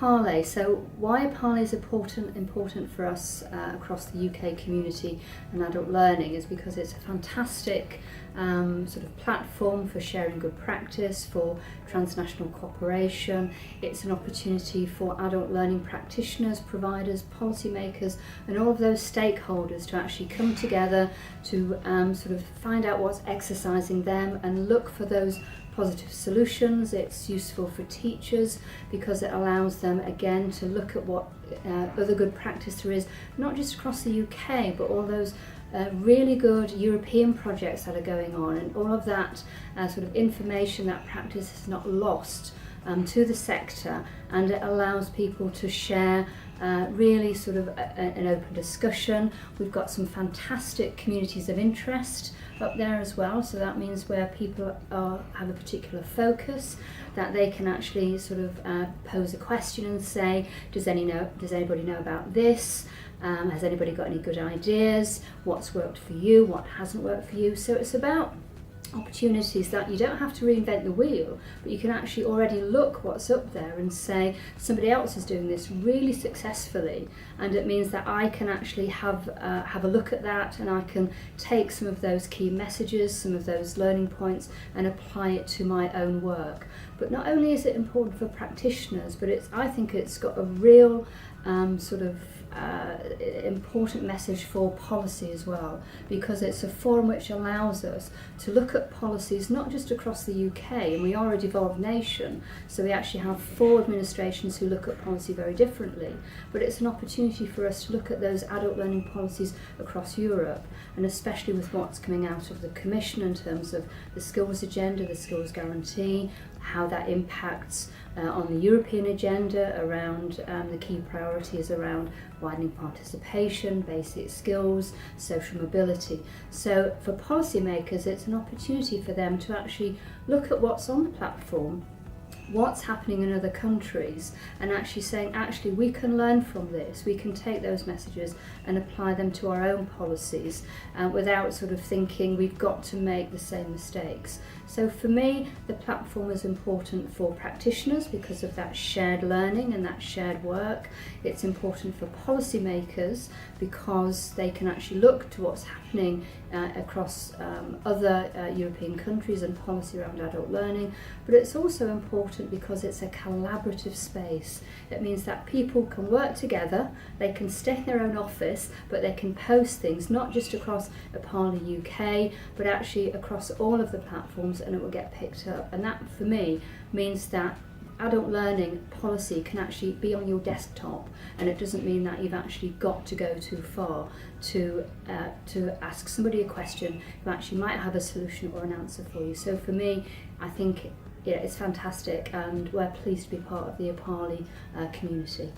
Parley. So why Parley is important for us across the UK community and adult learning is because it's a fantastic sort of platform for sharing good practice, for transnational cooperation. It's an opportunity for adult learning practitioners, providers, policymakers and all of those stakeholders to actually come together to sort of find out what's exercising them and look for those positive solutions. It's useful for teachers because it allows them again to look at what other good practice there is, not just across the UK but all those really good European projects that are going on, and all of that sort of information, that practice is not lost to the sector, and it allows people to share really sort of an open discussion. We've got some fantastic communities of interest up there as well, so that means where people have a particular focus, that they can actually sort of pose a question and say, does anybody know about this? Has anybody got any good ideas? What's worked for you? What hasn't worked for you? So it's about opportunities that you don't have to reinvent the wheel, but you can actually already look what's up there and say somebody else is doing this really successfully, and it means that I can actually have a look at that, and I can take some of those key messages, some of those learning points, and apply it to my own work. But not only is it important for practitioners, but I think it's got a real sort of important message for policy as well, because it's a forum which allows us to look at policies not just across the UK, and we are a devolved nation, so we actually have 4 administrations who look at policy very differently, but it's an opportunity for us to look at those adult learning policies across Europe, and especially with what's coming out of the Commission in terms of the skills agenda, the skills guarantee, how that impacts on the European agenda around the key priorities around widening participation, basic skills, social mobility. So for policymakers, it's an opportunity for them to actually look at what's on the platform, what's happening in other countries, and actually saying, actually we can learn from this, we can take those messages and apply them to our own policies without sort of thinking we've got to make the same mistakes. So for me, the platform is important for practitioners because of that shared learning and that shared work. It's important for policymakers because they can actually look to what's happening across other European countries and policy around adult learning. But it's also important because it's a collaborative space. It means that people can work together, they can stay in their own office, but they can post things not just across Parley UK, but actually across all of the platforms, and it will get picked up. And that for me means that adult learning policy can actually be on your desktop, and it doesn't mean that you've actually got to go too far to ask somebody a question who actually might have a solution or an answer for you. So for me, I think it's fantastic, and we're pleased to be part of the Parley community.